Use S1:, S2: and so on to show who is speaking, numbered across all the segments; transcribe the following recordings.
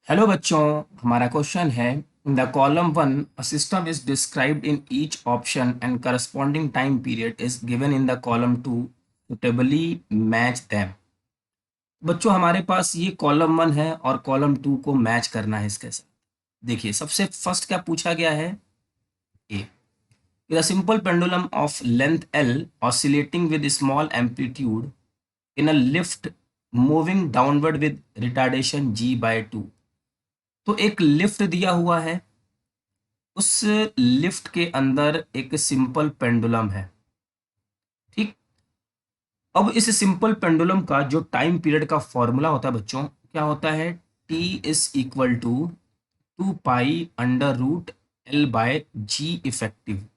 S1: Hello बच्चों। हमारा question है in the column one a system is described in each option and corresponding time period is given in the column to suitably match them. बच्चों हमारे पास ये column one है और column to को match करना है इसके साथ। देखिए सबसे फर्स्ट क्या पूछा गया है। ए a simple pendulum of length L oscillating with small amplitude in a lift moving downward with retardation g by 2। तो एक लिफ्ट दिया हुआ है, उस लिफ्ट के अंदर एक सिंपल पेंडुलम है। ठीक। अब इस सिंपल पेंडुलम का जो टाइम पीरियड का फॉर्मूला होता है बच्चों, क्या होता है, T is equal to 2 pi under root L/G effective.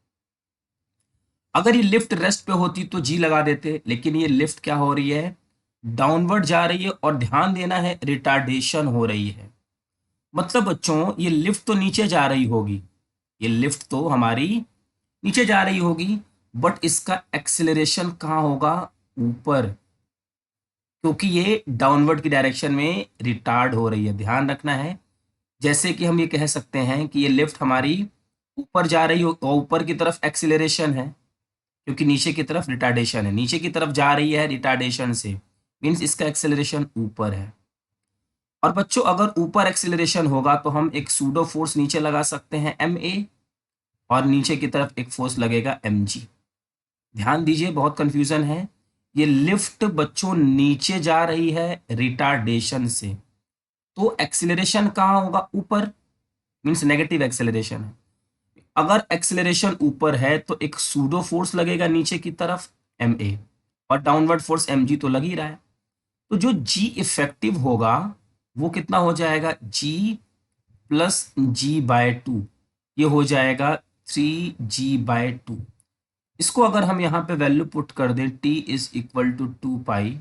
S1: अगर ये लिफ्ट रेस्ट पे होती तो जी लगा देते, लेकिन ये लिफ्ट क्या हो रही है, डाउनवर्ड जा रही है, और ध्यान देना है रिटार्डेशन हो रही है। मतलब बच्चों ये लिफ्ट तो नीचे जा रही होगी, ये लिफ्ट तो हमारी नीचे जा रही होगी, बट इसका एक्सेलरेशन कहाँ होगा, ऊपर, क्योंकि ये डाउनवर्ड की डायरेक्शन में रिटार्ड हो रही है। ध्यान रखना है, जैसे कि हम ये कह सकते हैं कि ये लिफ्ट हमारी ऊपर जा रही हो और ऊपर की तरफ एक्सेलरेशन है, क्योंकि नीचे की तरफ रिटार्डेशन है, नीचे की तरफ जा रही है रिटार्डेशन से, मीन्स इसका एक्सेलरेशन ऊपर है। और बच्चों अगर ऊपर एक्सेलरेशन होगा तो हम एक सूडो फोर्स नीचे लगा सकते हैं ma, और नीचे की तरफ एक फोर्स लगेगा mg। ध्यान दीजिए बहुत कंफ्यूजन है। ये लिफ्ट बच्चों नीचे जा रही है रिटार्डेशन से, तो एक्सेलरेशन कहाँ होगा, ऊपर, मींस नेगेटिव एक्सेलरेशन है। अगर एक्सेलरेशन ऊपर है तो एक सूडो फोर्स लगेगा नीचे की तरफ ma, और डाउनवर्ड फोर्स mg तो लग ही रहा है। तो जो g इफेक्टिव होगा वो कितना हो जाएगा, g+g/2, ये हो जाएगा 3g/2। इसको अगर हम यहाँ पे वैल्यू पुट कर दें, t इज इक्वल टू 2 पाई,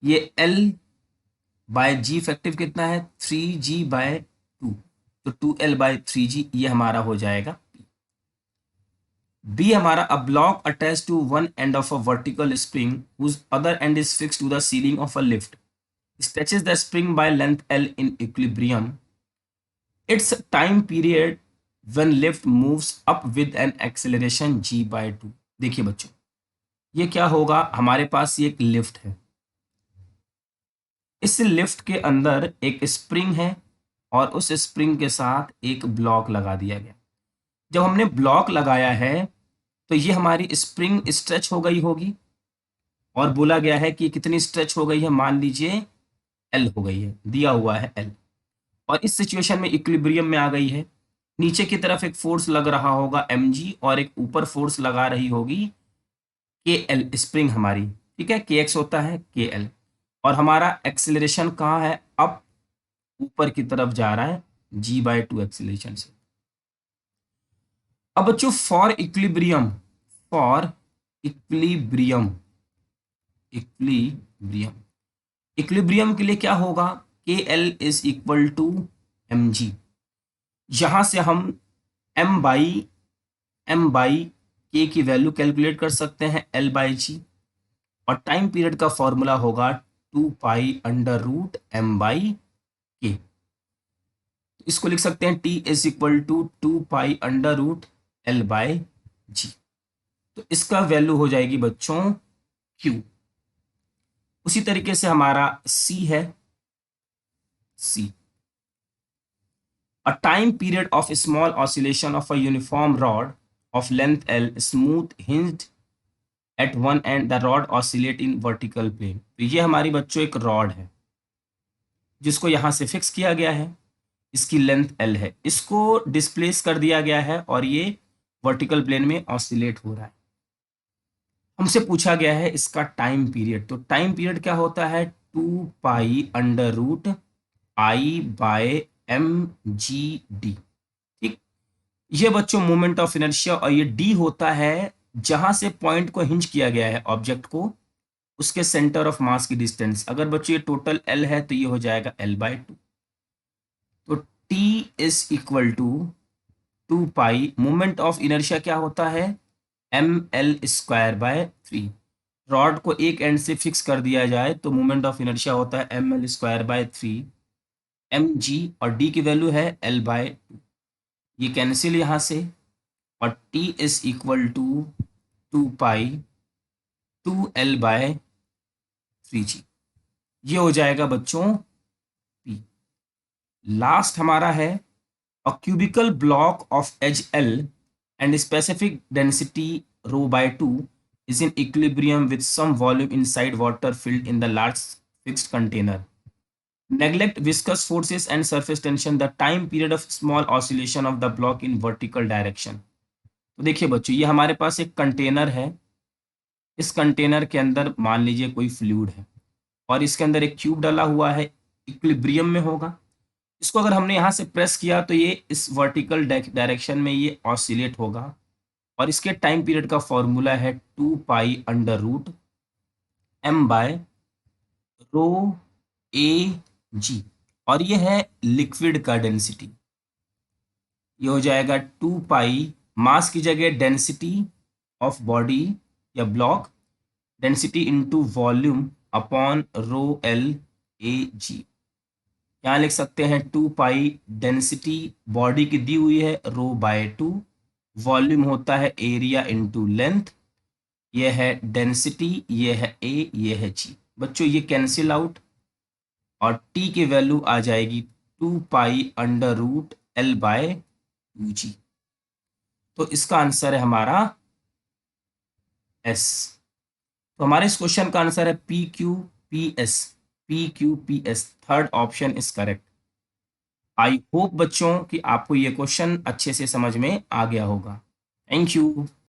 S1: ये L/G इफेक्टिव कितना है, 3g/2, तो 2L/3g, ये हमारा हो जाएगा। बी हमारा, a block attach to one end of a vertical spring whose other end is fixed to the ceiling of a lift stretches the spring by length L in equilibrium. Its time period when lift moves up with an acceleration g/2। देखिए बच्चों ये क्या होगा, हमारे पास ये एक lift है, इस लिफ्ट के अंदर एक स्प्रिंग है और उस स्प्रिंग के साथ एक ब्लॉक लगा दिया गया। जब हमने ब्लॉक लगाया है तो ये हमारी स्प्रिंग स्ट्रेच हो गई होगी, और बोला गया है कि कितनी स्ट्रेच हो गई है, मान लीजिए एल हो गई है, दिया हुआ है एल, और इस सिचुएशन में इक्विलिब्रियम में आ गई है। नीचे की तरफ एक फोर्स लग रहा होगा mg, और एक ऊपर फोर्स लगा रही होगी के एल, स्प्रिंग हमारी, ठीक है, के एक्स होता है के एल, और हमारा एक्सेलरेशन कहाँ है, अप, ऊपर की तरफ जा रहा है g/2 एक्सेलरेशन से। अब बच्चों फॉर इक्विलिब्रियम इक्विलिब्रियम इक्विलिब्रियम के लिए क्या होगा, K L is equal to mg। यहां से हम m/k की वैल्यू कैलकुलेट कर सकते हैं L/g, और टाइम पीरियड का फॉर्मूला होगा 2 पाई अंडर रूट m/k। इसको लिख सकते हैं t is equal to 2 pi under root L/g। तो इसका वैल्यू हो जाएगी बच्चों q। उसी तरीके से हमारा c है, c, a time period of small oscillation of a uniform rod of length L smooth hinged at one end, the rod oscillate in vertical plane। तो ये हमारी बच्चों एक रॉड है जिसको यहाँ से फिक्स किया गया है, इसकी लेंथ L है, इसको डिस्प्लेस कर दिया गया है और ये वर्टिकल प्लेन में ऑसिलेट हो रहा है। हमसे पूछा गया है इसका टाइम पीरियड, तो टाइम पीरियड क्या होता है, 2 पाई अंडर रूट I/mgd। ठीक। ये बच्चों मोमेंट ऑफ इनर्शिया, और ये d होता है जहां से पॉइंट को हिंज किया गया है ऑब्जेक्ट को, उसके सेंटर ऑफ मास की डिस्टेंस। अगर बच्चों ये टोटल L है तो ये हो जाएगा L/2। तो T is equal to 2 pi, moment of inertia क्या होता है, ml²/3। रॉड को एक एंड से फिक्स कर दिया जाए तो मोमेंट ऑफ इनर्शिया होता है ml²/3। mg और d की वैल्यू है L/2, ये कैंसिल यहाँ से, और t is equal to 2 pi 2L/3g, ये हो जाएगा बच्चों p। लास्ट हमारा है a cubical block of edge L and specific density ρ/2 is in equilibrium with some volume inside water filled in the large fixed container. Neglect viscous forces and surface tension, the time period of small oscillation of the block in vertical direction. तो देखिए बच्चों, ये हमारे पास एक container है। इस container के अंदर मान लीजिए कोई फ्लूइड है और इसके अंदर एक क्यूब डाला हुआ है, इक्विलिब्रियम में होगा। इसको अगर हमने यहाँ से प्रेस किया तो ये इस वर्टिकल डायरेक्शन में ये ऑसिलेट होगा, और इसके टाइम पीरियड का फॉर्मूला है 2 pi under root m/ρ/a g, और ये है लिक्विड का डेंसिटी। ये हो जाएगा 2 पाई, मास की जगह डेंसिटी ऑफ बॉडी या block, density into volume upon ρ/L/a/g। यहाँ लिख सकते हैं 2 पाई, डेंसिटी बॉडी की दी हुई है ρ/2, वॉल्यूम होता है एरिया इनटू लेंथ, ये है डेंसिटी, ये है ए, ये है जी। बच्चों ये कैंसिल आउट और टी की वैल्यू आ जाएगी 2 पाई अंडर रूट L/2g। तो इसका आंसर है हमारा एस। तो हमारे इस क्वेश्चन का आंसर है PQPS। PQPS, third option is correct. I hope बच्चों कि आपको ये क्वेश्चन अच्छे से समझ में आ गया होगा। Thank you.